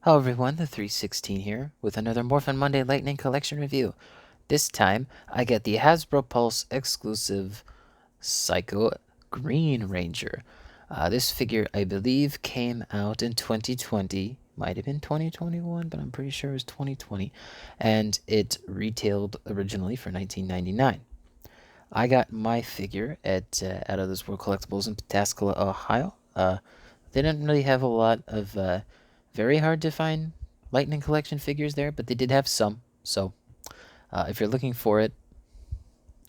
Hello everyone, the 316 here with another Morphin Monday Lightning Collection review. This time, I get the Hasbro Pulse exclusive Psycho Green Ranger. This figure, I believe, came out in 2020. Might have been 2021, but I'm pretty sure it was 2020. And it retailed originally for $19.99. I got my figure at Out of This World Collectibles in Pataskala, Ohio. They didn't really have a lot of very hard to find Lightning Collection figures there, but they did have some. So if you're looking for it,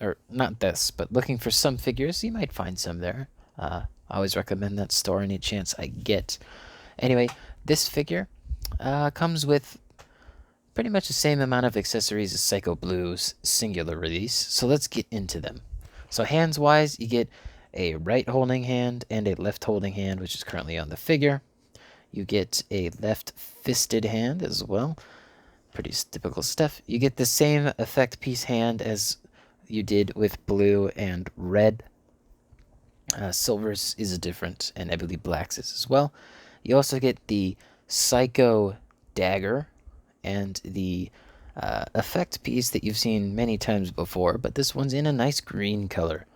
or not this, but looking for some figures, you might find some there. I always recommend that store any chance I get. Anyway, this figure comes with pretty much the same amount of accessories as Psycho Blue's singular release, so let's get into them. So hands-wise, you get a right holding hand and a left holding hand, which is currently on the figure. You get a left-fisted hand as well. Pretty typical stuff. You get the same effect piece hand as you did with blue and red. Silver's is different, and I believe black's is as well. You also get the Psycho dagger and the effect piece that you've seen many times before, but this one's in a nice green color.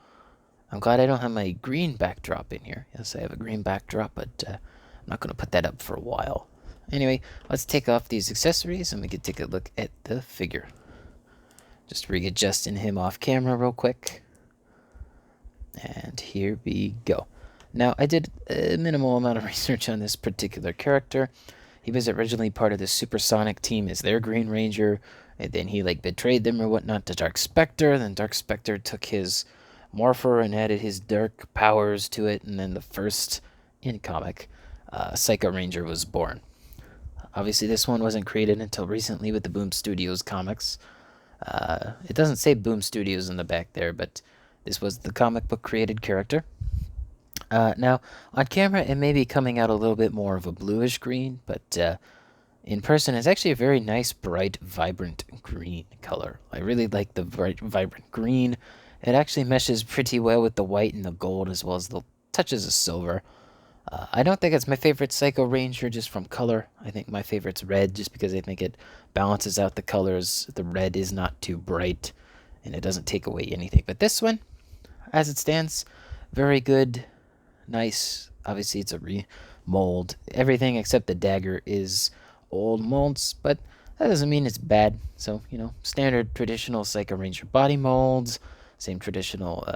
I'm glad I don't have my green backdrop in here. Yes, I have a green backdrop, but I'm not going to put that up for a while. Anyway, let's take off these accessories and we can take a look at the figure. Just readjusting him off camera real quick. And here we go. Now, I did a minimal amount of research on this particular character. He was originally part of the Supersonic team as their Green Ranger, and then he betrayed them or whatnot to Dark Spectre. Then Dark Spectre took his Morpher and added his dark powers to it, and then the first in-comic Psycho Ranger was born. Obviously, this one wasn't created until recently with the Boom Studios comics. It doesn't say Boom Studios in the back there, but this was the comic book created character. Now, on camera, it may be coming out a little bit more of a bluish green, but in person, it's actually a very nice, bright, vibrant green color. I really like the bright, vibrant green. It actually meshes pretty well with the white and the gold, as well as the touches of silver. I don't think it's my favorite Psycho Ranger just from color. I think my favorite's red, just because I think it balances out the colors. The red is not too bright, and it doesn't take away anything. But this one, as it stands, very good, nice. Obviously, it's a remold. Everything except the dagger is old molds, but that doesn't mean it's bad. So, standard traditional Psycho Ranger body molds, same traditional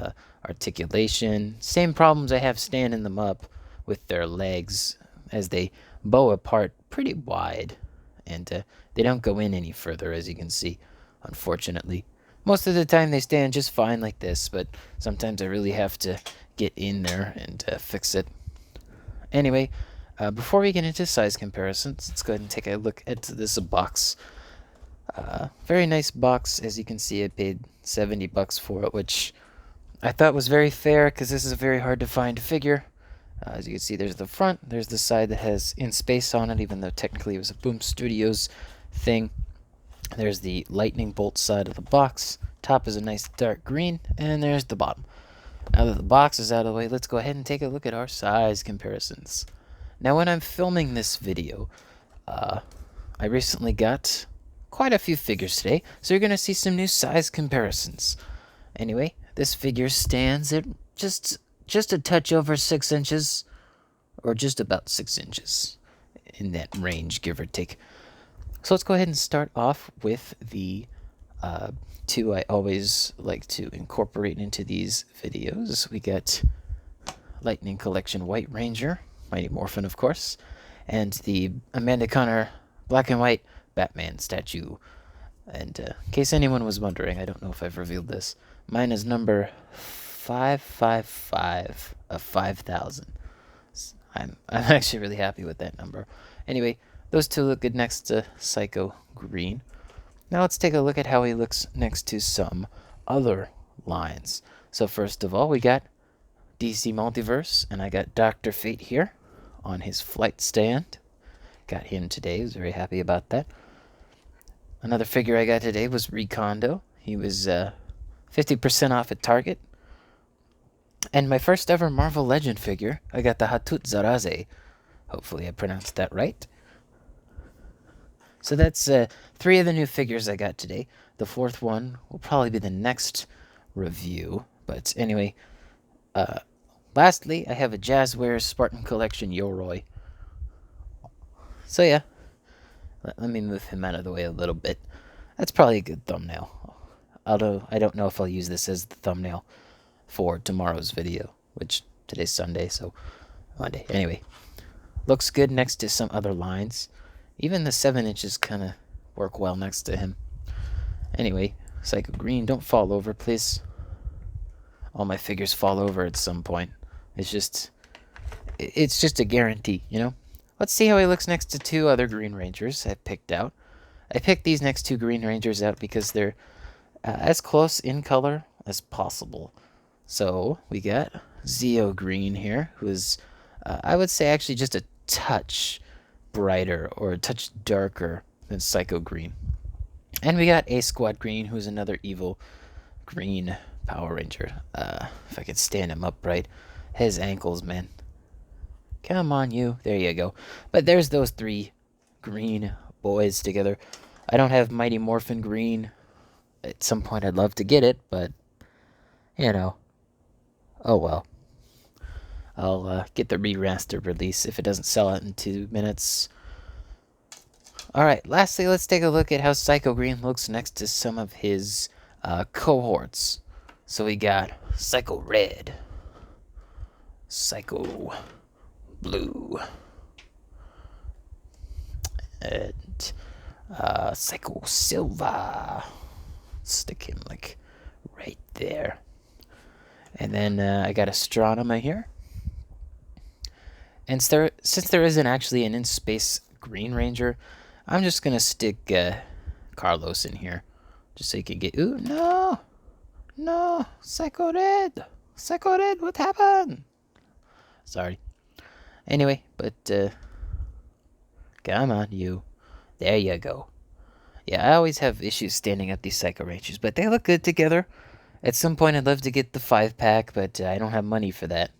articulation, same problems I have standing them up with their legs as they bow apart pretty wide, and they don't go in any further, as you can see, unfortunately. Most of the time they stand just fine like this, but sometimes I really have to get in there and fix it. Anyway, before we get into size comparisons, let's go ahead and take a look at this box. Very nice box. As you can see, I paid $70 for it, which I thought was very fair because this is a very hard to find figure. As you can see, there's the front, there's the side that has In Space on it, even though technically it was a Boom Studios thing. There's the lightning bolt side of the box. Top is a nice dark green, and there's the bottom. Now that the box is out of the way, let's go ahead and take a look at our size comparisons. Now, when I'm filming this video, I recently got quite a few figures today, so you're going to see some new size comparisons. Anyway, this figure stands at just a touch over 6 inches, or just about 6 inches, in that range, give or take. So let's go ahead and start off with the two I always like to incorporate into these videos. We got Lightning Collection White Ranger, Mighty Morphin, of course, and the Amanda Conner black and white Batman statue. And in case anyone was wondering, I don't know if I've revealed this, mine is number 555 of 5,000. I'm actually really happy with that number. Anyway, those two look good next to Psycho Green. Now let's take a look at how he looks next to some other lines. So first of all, we got DC Multiverse, and I got Dr. Fate here on his flight stand. Got him today. Was very happy about that. Another figure I got today was Recondo. He was 50% off at Target. And my first ever Marvel Legend figure, I got the Hatut Zaraze. Hopefully I pronounced that right. So that's 3 of the new figures I got today. The 4th one will probably be the next review. But anyway, lastly, I have a Jazzwares Spartan Collection Yoroi. So yeah, let me move him out of the way a little bit. That's probably a good thumbnail. Although I don't know if I'll use this as the thumbnail for tomorrow's video, which today's Sunday, so Monday. Anyway, looks good next to some other lines. Even the 7 inches kind of work well next to him. Anyway, Psycho Green, don't fall over, please. All my figures fall over at some point. It's just a guarantee, you know? Let's see how he looks next to 2 other Green Rangers I picked out. I picked these next 2 Green Rangers out because they're as close in color as possible. So we got Zeo Green here, who is, I would say, actually just a touch brighter or a touch darker than Psycho Green. And we got A-Squad Green, who's another evil green Power Ranger. If I could stand him upright. His ankles, man. Come on, you. There you go. But there's those 3 green boys together. I don't have Mighty Morphin Green. At some point I'd love to get it, but, you know. Oh well. I'll get the re-raster release if it doesn't sell out in 2 minutes. Alright, lastly, let's take a look at how Psycho Green looks next to some of his cohorts. So we got Psycho Red, Psycho Blue, and Psycho Silver. Stick him, like, right there. And then I got Astronema here. And since there isn't actually an in-space Green Ranger, I'm just going to stick Carlos in here. Just so you can get... Ooh, no! No! Psycho Red! Psycho Red, what happened? Sorry. Anyway, but... come on, you. There you go. Yeah, I always have issues standing up these Psycho Rangers, but they look good together. At some point, I'd love to get the 5-pack, but I don't have money for that.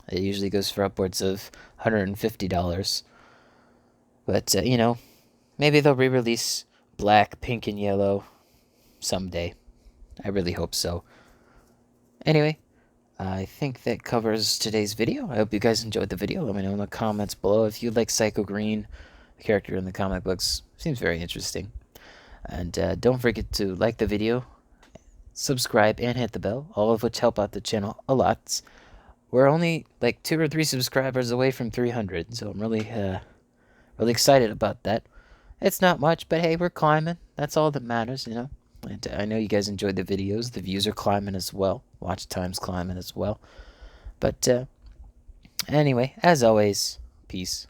It usually goes for upwards of $150. But, you know, maybe they'll re-release black, pink, and yellow someday. I really hope so. Anyway, I think that covers today's video. I hope you guys enjoyed the video. Let me know in the comments below if you like Psycho Green. The character in the comic books seems very interesting. And don't forget to like the video, subscribe, and hit the bell, all of which help out the channel a lot. We're only like 2 or 3 subscribers away from 300, so I'm really excited about that. It's not much, but hey, we're climbing. That's all that matters, you know. And I know you guys enjoyed the videos. The views are climbing as well. Watch time's climbing as well. But anyway, as always, peace.